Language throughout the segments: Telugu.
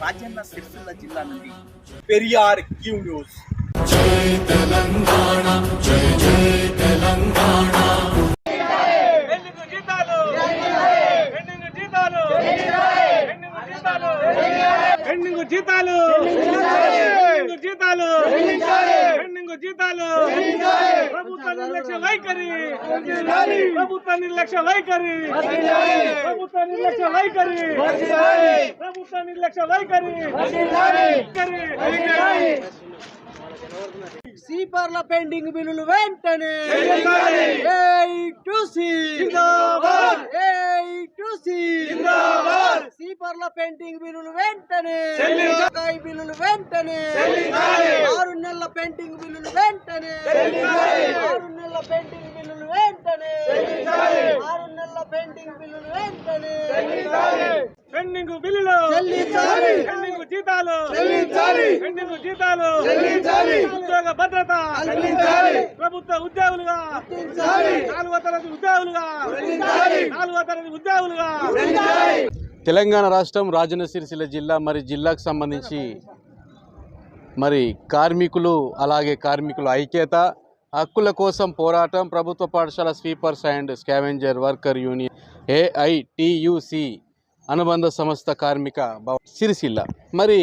రాజన్న సిరిసిల్ల జిల్లా నుండి పెరియార్ క్యూ న్యూస్. జై తెలంగాణ, జై జై తెలంగాణ. పెండింగ్ జీతాలు పెండింగ్ జీతాలు పెండింగ్ జీతాలు పెండింగ్ జీతాలు పెండింగ్ జీతాలు ప్రభుత్వ నిర్లక్ష్య వైఖరి ప్రభుత్వ నిర్లక్ష్య వైఖరి ప్రభుత్వ నిర్లక్ష్య వైఖరి ప్రభుత్వ నిర్లక్ష్య వైఖరి సీపర్ల పెండింగ్ బిల్లులు వెంటనే సీపర్ల పెండింగ్ బిల్లులు వెంటనే బిల్లులు వెంటనే 6 నెలల పెండింగ్ బిల్లులు వెంటనే 6 నెలల పెండింగ్ బిల్లులు వెంటనే 6 నెలల పెండింగ్ బిల్లులు వెంటనే పెండింగ్ బిల్లులు చెల్లించాలి, పెండింగ్ జీతాలు చెల్లించాలి, పెండింగ్ జీతాలు చెల్లించాలి, ఉద్యోగ భద్రత కల్పించాలి, ప్రభుత్వ ఉద్యోగులుగా గుర్తించాలి, 4వ తరగతి ఉద్యోగులుగా గుర్తించాలి, 4వ తరగతి ఉద్యోగులుగా. తెలంగాణ రాష్ట్రం రాజన్న సిరిసిల్ల జిల్లా మరి జిల్లాకు సంబంధించి మరి కార్మికులు అలాగే కార్మికుల ఐక్యత హక్కుల కోసం పోరాటం ప్రభుత్వ పాఠశాల sweepers and scavenger worker union AITUC అనుబంధ సంస్థ కార్మిక సిరిసిల్ల. మరి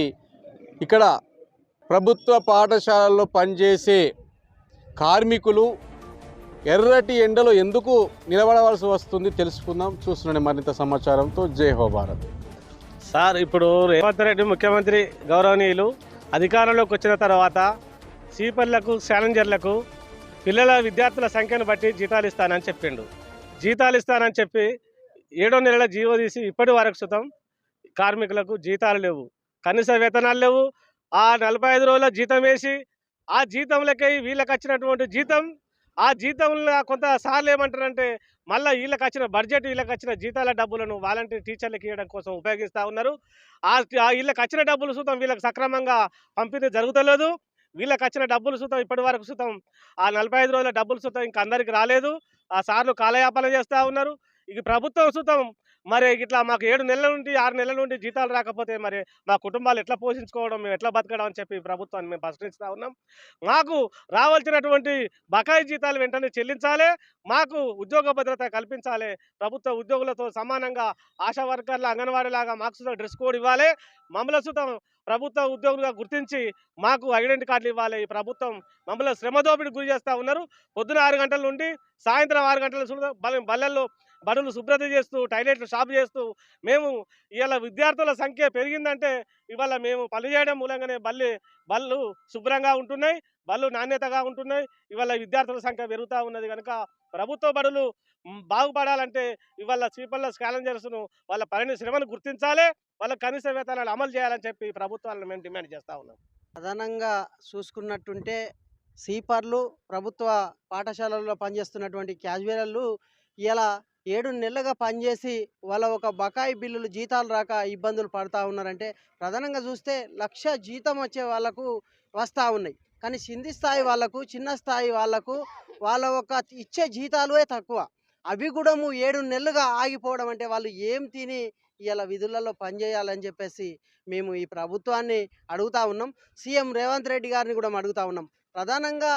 ఇక్కడ ప్రభుత్వ పాఠశాలల్లో పనిచేసే కార్మికులు ఎర్రటి ఎండలో ఎందుకు నిలబడవలసి వస్తుంది తెలుసుకుందాం. చూస్తున్నాం మరింత సమాచారంతో. జై హో భారత్. సార్, ఇప్పుడు రేవంత్ రెడ్డి ముఖ్యమంత్రి గౌరవనీయులు అధికారంలోకి వచ్చిన తర్వాత సీపర్లకు ఛాలెంజర్లకు పిల్లల విద్యార్థుల సంఖ్యను బట్టి జీతాలు ఇస్తానని చెప్పిండు. జీతాలు ఇస్తానని చెప్పి 7వ నెలల జీవో తీసి ఇప్పటి వరకు సుతం కార్మికులకు జీతాలు లేవు, కనీస వేతనాలు లేవు. ఆ 45 రోజుల జీతం వేసి ఆ జీతంలకి వీళ్ళకి వచ్చినటువంటి జీతం, ఆ జీతంలో కొంత సార్లు ఏమంటారంటే మళ్ళీ వీళ్ళకి వచ్చిన బడ్జెట్, వీళ్ళకి వచ్చిన జీతాల డబ్బులను వాలంటీర్ టీచర్లకు ఇవ్వడం కోసం ఉపయోగిస్తూ ఉన్నారు. వీళ్ళకి వచ్చిన డబ్బులు సుతం వీళ్ళకి సక్రమంగా పంపిణీ జరుగుతలేదు. వీళ్ళకి వచ్చిన డబ్బులు సుతం ఇప్పటి వరకు సుతం ఆ 45 రోజుల డబ్బులు సుతం ఇంకా అందరికి రాలేదు. ఆ సార్లు కాలయాపన చేస్తూ ఉన్నారు. ఇక ప్రభుత్వం సుతం మరి ఇట్లా మాకు 7 నెలల నుండి 6 నెలల నుండి జీతాలు రాకపోతే మరి మా కుటుంబాలు ఎట్లా పోషించుకోవడం, మేము ఎట్లా బతకడం అని చెప్పి ప్రభుత్వాన్ని మేము ప్రశ్నిస్తూ ఉన్నాం. మాకు రావాల్సినటువంటి బకాయి జీతాలు వెంటనే చెల్లించాలి, మాకు ఉద్యోగ భద్రత కల్పించాలి, ప్రభుత్వ ఉద్యోగులతో సమానంగా ఆశా వర్కర్ల అంగన్వాడీలాగా మాకు సుతం డ్రెస్ కోడ్ ఇవ్వాలి, మమ్మల్ని సుతం ప్రభుత్వ ఉద్యోగులుగా గుర్తించి మాకు ఐడెంటిటీ కార్డులు ఇవ్వాలి. ఈ ప్రభుత్వం మమ్మల్ని శ్రమదోపిడికి గురి చేస్తూ ఉన్నారు. పొద్దున 6 గంటల నుండి సాయంత్రం 6 గంటల బల్లెల్లో బడులు శుభ్రత చేస్తూ, టాయిలెట్లు షాప్ చేస్తూ మేము ఇవాళ విద్యార్థుల సంఖ్య పెరిగిందంటే ఇవాళ మేము పని చేయడం మూలంగానే బళ్ళు శుభ్రంగా ఉంటున్నాయి, బళ్ళు నాణ్యతగా ఉంటున్నాయి. ఇవాళ విద్యార్థుల సంఖ్య పెరుగుతూ ఉన్నది కనుక ప్రభుత్వ బడులు బాగుపడాలంటే ఇవాళ స్వీపర్ల ఛాలెంజర్స్ను వాళ్ళ శ్రమను గుర్తించాలి, వాళ్ళ కనీస వేతనాలు అమలు చేయాలని చెప్పి ప్రభుత్వాలను మేము డిమాండ్ చేస్తూ ఉన్నాం. ప్రధానంగా చూసుకున్నట్టుంటే సీపర్లు, ప్రభుత్వ పాఠశాలల్లో పనిచేస్తున్నటువంటి క్యాజువల్లు ఇలా 7 నెలలుగా పనిచేసి వాళ్ళ ఒక బకాయి బిల్లులు జీతాలు రాక ఇబ్బందులు పడుతూ ఉన్నారంటే ప్రధానంగా చూస్తే 1,00,000 జీతం వచ్చే వాళ్ళకు వస్తూ ఉన్నాయి. కానీ కింది స్థాయి వాళ్ళకు, చిన్న స్థాయి వాళ్ళకు వాళ్ళ ఒక ఇచ్చే జీతాలే తక్కువ. అవి కూడా 7 నెలలుగా ఆగిపోవడం అంటే వాళ్ళు ఏం తిని ఇలా విధులలో పనిచేయాలని చెప్పేసి మేము ఈ ప్రభుత్వాన్ని అడుగుతూ ఉన్నాం. సీఎం రేవంత్ రెడ్డి గారిని కూడా అడుగుతూ ఉన్నాం. ప్రధానంగా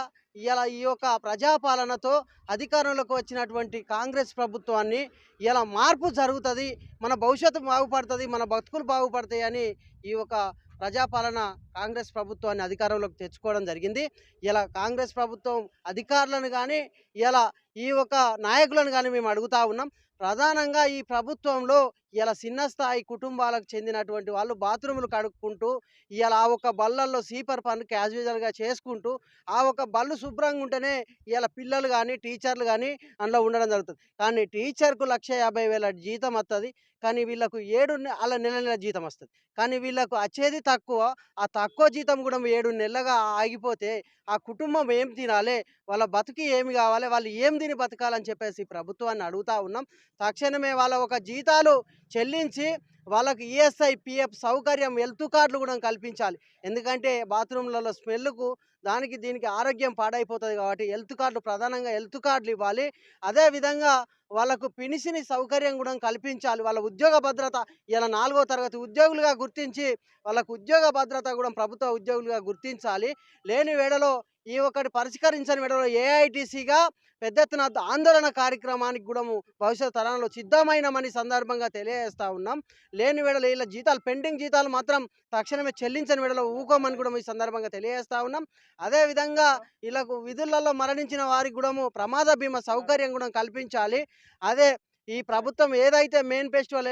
ఇలా ఈ యొక్క ప్రజాపాలనతో అధికారంలోకి వచ్చినటువంటి కాంగ్రెస్ ప్రభుత్వాన్ని ఇలా మార్పు జరుగుతుంది, మన భవిష్యత్తు బాగుపడుతుంది, మన బతుకులు బాగుపడతాయి అని ఈ యొక్క ప్రజాపాలన కాంగ్రెస్ ప్రభుత్వాన్ని అధికారంలోకి తెచ్చుకోవడం జరిగింది. ఇలా కాంగ్రెస్ ప్రభుత్వం అధికారులను కానీ ఇలా ఈ యొక్క నాయకులను కానీ మేము అడుగుతూ ఉన్నాం. ప్రధానంగా ఈ ప్రభుత్వంలో ఇలా చిన్న స్థాయి కుటుంబాలకు చెందినటువంటి వాళ్ళు బాత్రూములు కడుక్కుంటూ ఇలా ఆ ఒక బళ్ళల్లో సీపర్ పని క్యాజువల్గా చేసుకుంటూ ఆ ఒక బళ్ళు శుభ్రంగా ఉంటేనే ఇలా పిల్లలు కానీ టీచర్లు కానీ అందులో ఉండడం జరుగుతుంది. కానీ టీచర్కు 1,50,000 జీతం వస్తుంది, కానీ వీళ్ళకు 7 నెలల జీతం వస్తుంది. కానీ వీళ్ళకు వచ్చేది తక్కువ. ఆ తక్కువ జీతం కూడా 7 నెలలుగా ఆగిపోతే ఆ కుటుంబం ఏం తినాలి, వాళ్ళ బతుకి ఏమి కావాలి, వాళ్ళు ఏం తిని బతకాలని చెప్పేసి ప్రభుత్వాన్ని అడుగుతూ ఉన్నాం. తక్షణమే వాళ్ళ ఒక జీతాలు చెల్లించి వాళ్ళకు ఈఎస్ఐ పిఎఫ్ సౌకర్యం హెల్త్ కార్డులు కూడా కల్పించాలి. ఎందుకంటే బాత్రూమ్లలో స్మెల్కు దానికి దీనికి ఆరోగ్యం పాడైపోతుంది కాబట్టి హెల్త్ కార్డులు ప్రధానంగా హెల్త్ కార్డులు ఇవ్వాలి. అదేవిధంగా వాళ్ళకు పినిసిని సౌకర్యం కూడా కల్పించాలి. వాళ్ళ ఉద్యోగ భద్రత ఇలా 4వ తరగతి ఉద్యోగులుగా గుర్తించి వాళ్ళకు ఉద్యోగ భద్రత కూడా ప్రభుత్వ ఉద్యోగులుగా గుర్తించాలి. లేని వేళలో ఈ ఒకటి పరిష్కరించని వేళలో ఏఐటీసీగా పెద్ద ఎత్తున ఆందోళన కార్యక్రమానికి కూడా భవిష్యత్ తరంలో సిద్ధమైనమని సందర్భంగా తెలియజేస్తూ ఉన్నాం. లేని వేళలో ఇలా జీతాలు పెండింగ్ జీతాలు మాత్రం తక్షణమే చెల్లించని వేళలో ఊకోమని కూడా ఈ సందర్భంగా తెలియజేస్తూ ఉన్నాం. అదేవిధంగా వీళ్ళకు విధులలో మరణించిన వారికి కూడా ప్రమాద బీమా సౌకర్యం కూడా కల్పించాలి. అదే ఈ ప్రభుత్వం ఏదైతే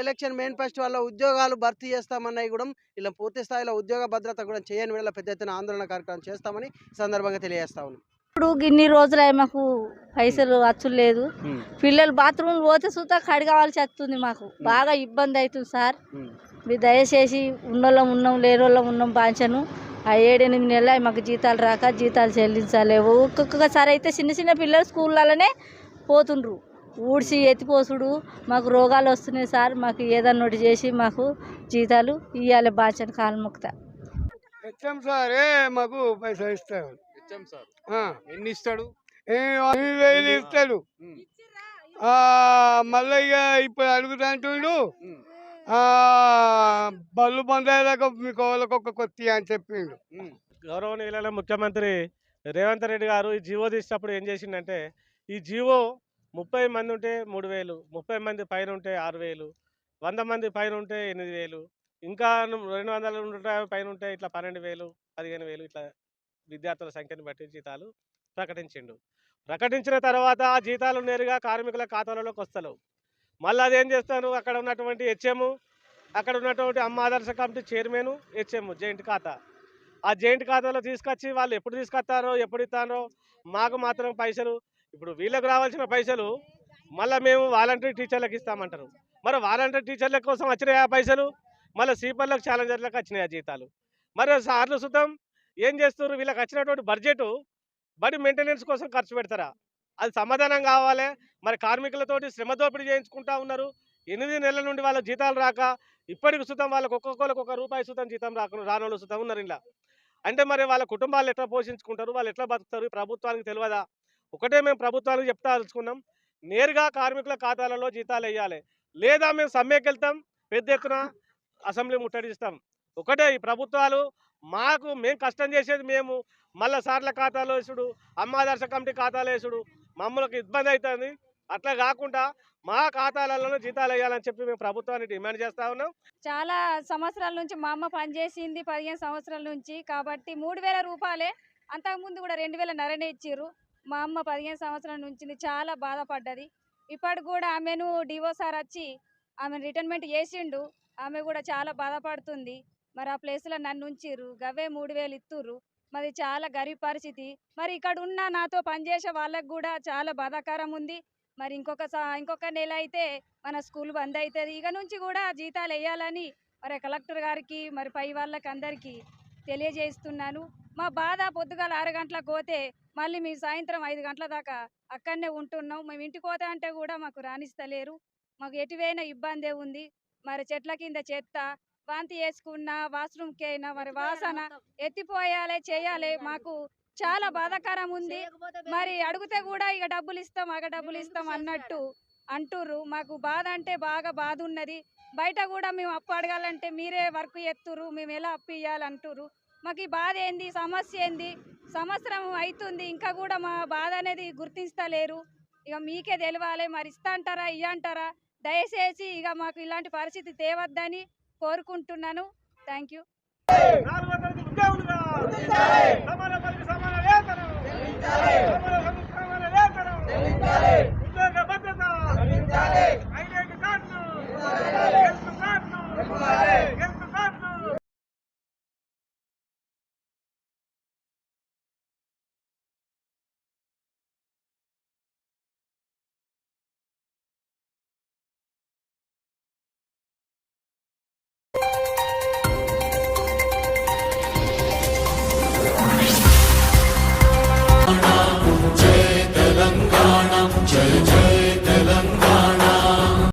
ఎలక్షన్ మేనిఫెస్టోలో ఉద్యోగాలు భర్తీ చేస్తామన్నాయి కూడా ఇలా పూర్తి స్థాయిలో ఉద్యోగ భద్రత కూడా చేయని వేళ పెద్ద ఎత్తున ఆందోళన కార్యక్రమం చేస్తామని ఈ సందర్భంగా తెలియజేస్తా ఉన్నాం. ఇప్పుడు ఇన్ని రోజులై మాకు పైసలు అచ్చులు లేదు. పిల్లలు బాత్రూమ్ పోతే సుతా కడగాల్సి వస్తుంది. మాకు బాగా ఇబ్బంది అవుతుంది సార్. మీరు దయచేసి ఉన్నోళ్ళం ఉన్నాం లేనోళ్ళం ఉన్నాం బాంచను ఆ 7-8 నెలలు మాకు జీతాలు రాక జీతాలు చెల్లించలేవు. ఒక్కొక్కసారి అయితే చిన్న చిన్న పిల్లలు స్కూళ్ళలోనే పోతుండ్రు. ఊడ్చి ఎత్తిపోసుడు మాకు రోగాలు వస్తున్నాయి సార్. మాకు ఏదన్నా ఒకటి చేసి మాకు జీతాలు ఇవ్వాలి. బాంచను కాలు మొక్కుతా. సార్ మాకు పైసలు ఇస్తారు. ఎన్ని ఇస్తాడు? 1000 ఇస్తాడు. మళ్ళీ ఇక ఇప్పుడు అడుగుతుంటుండు బళ్ళు పొందేదాకా మీకు వాళ్ళకొక కొత్త అని చెప్పిండు. గౌరవనీయులైన ముఖ్యమంత్రి రేవంత్ రెడ్డి గారు ఈ జీవో తీసినప్పుడు ఏం చేసిండంటే, ఈ జీవో 30 మంది ఉంటే 3000, 30 మంది పైన ఉంటే 6000, 100 మంది పైన ఉంటే 8000, ఇంకా 200 పైన ఉంటే ఇట్లా 12000, 15000 ఇట్లా విద్యార్థుల సంఖ్యను బట్టి జీతాలు ప్రకటించిండు. ప్రకటించిన తర్వాత ఆ జీతాలు నేరుగా కార్మికుల ఖాతాలలోకి వస్తలేవు. మళ్ళీ అదేం చేస్తాను, అక్కడ ఉన్నటువంటి హెచ్ఎం, అక్కడ ఉన్నటువంటి అమ్మ ఆదర్శ కమిటీ చైర్మన్, హెచ్ఎం జాయింట్ ఖాతా, ఆ జాయింట్ ఖాతాలో తీసుకొచ్చి వాళ్ళు ఎప్పుడు తీసుకొస్తారో ఎప్పుడు ఇస్తారో మాకు మాత్రం పైసలు, ఇప్పుడు వీళ్ళకు రావాల్సిన పైసలు మళ్ళీ మేము వాలంటరీ టీచర్లకు ఇస్తామంటారు. మరి వాలంటరీ టీచర్ల కోసం వచ్చినాయి ఆ పైసలు, మళ్ళీ సీపర్లకు ఛాలెంజర్లకు వచ్చినాయి ఆ జీతాలు. మరి సార్లు సుతం ఏం చేస్తారు, వీళ్ళకి వచ్చినటువంటి బడ్జెట్ బడి మెయింటెనెన్స్ కోసం ఖర్చు పెడతారా? అది సమాధానం కావాలి. మరి కార్మికులతోటి శ్రమ దోపిడీ చేయించుకుంటా ఉన్నారు. 8 నెలల నుండి వాళ్ళ జీతాలు రాక ఇప్పటికి సుతం వాళ్ళకి ఒక్కొక్కరికి ₹1 సుతం జీతం రానోళ్ళు సుతం ఉన్నారు ఇలా. అంటే మరి వాళ్ళ కుటుంబాలు ఎట్లా పోషించుకుంటారు, వాళ్ళు ఎట్లా బతుకుతారు? ప్రభుత్వానికి తెలియదా? ఒకటే మేము ప్రభుత్వానికి చెప్తాల్చుకున్నాం, నేరుగా కార్మికుల ఖాతాలలో జీతాలు వేయాలి, లేదా మేము సమ్మెకి వెళ్తాం, పెద్ద ఎత్తున అసెంబ్లీ ముట్టడిస్తాం. ఒకటే ఈ ప్రభుత్వాలు మాకు మేము కష్టం చేసేది మేము మళ్ళీ సార్ల ఖాతాలో వేసుడు, అమ్మ ఆదర్శ కమిటీ ఖాతాలో వేసుడు మమ్మల్ని ఇబ్బంది అవుతుంది. అట్లా కాకుండా మా ఖాతాలలో జీతాలు వేయాలని చెప్పి మేము ప్రభుత్వాన్ని డిమాండ్ చేస్తా ఉన్నాం. చాలా సంవత్సరాల నుంచి మా అమ్మ పనిచేసింది 15 సంవత్సరాల నుంచి, కాబట్టి 3000 రూపాయలే. అంతకుముందు కూడా 2000 ఇచ్చిర్రు. మా అమ్మ 15 సంవత్సరాల నుంచి చాలా బాధపడ్డది. ఇప్పటికి కూడా ఆమెను డివో సార్ వచ్చి ఆమెను రిటైర్మెంట్ చేసిండు. ఆమె కూడా చాలా బాధపడుతుంది. మరి ఆ ప్లేస్లో నన్ను ఉంచిర్రు, గవే 3000 ఇస్తుర్రు. మరి చాలా గరీబ్ పరిస్థితి. మరి ఇక్కడ ఉన్న నాతో పనిచేసే వాళ్ళకు కూడా చాలా బాధాకరం ఉంది. మరి ఇంకొక నెల అయితే మన స్కూల్ బంద్ అవుతుంది. ఇక నుంచి కూడా జీతాలు వేయాలని మరి కలెక్టర్ గారికి మరి పై వాళ్ళకి అందరికీ తెలియజేస్తున్నాను. మా బాధ పొద్దుగాల 6 గంటలకు పోతే మళ్ళీ మీ సాయంత్రం 5 గంటల దాకా అక్కడనే ఉంటున్నాం. మేము ఇంటికి పోతా అంటే కూడా మాకు రాణిస్తలేరు. మాకు ఎటువైనా ఇబ్బందే ఉంది. మరి చెట్ల కింద చెత్త వాంతి చేసుకున్న, వాష్రూమ్కి అయినా మరి వాసన ఎత్తిపోయాలి చేయాలి. మాకు చాలా బాధాకరం ఉంది. మరి అడిగితే కూడా ఇక డబ్బులు ఇస్తాం అన్నట్టు అంటుర్రు. మాకు బాధ అంటే బాగా బాధ ఉన్నది. బయట కూడా మేము అప్పు అడగాలంటే మీరే వర్క్ ఎత్తురు, మేము ఎలా అప్పు ఇవ్వాలంటుర్రు. మాకు ఈ బాధ ఏంది, సమస్య ఏంది? సంవత్సరం అవుతుంది, ఇంకా కూడా మా బాధ అనేది గుర్తిస్తలేరు. ఇక మీకే తెలియాలి. మరి ఇస్తా అంటారా ఇయ్యంటారా? దయచేసి ఇక మాకు ఇలాంటి పరిస్థితి తేవద్దని కోరుకుంటున్నాను. Thank you. సమాన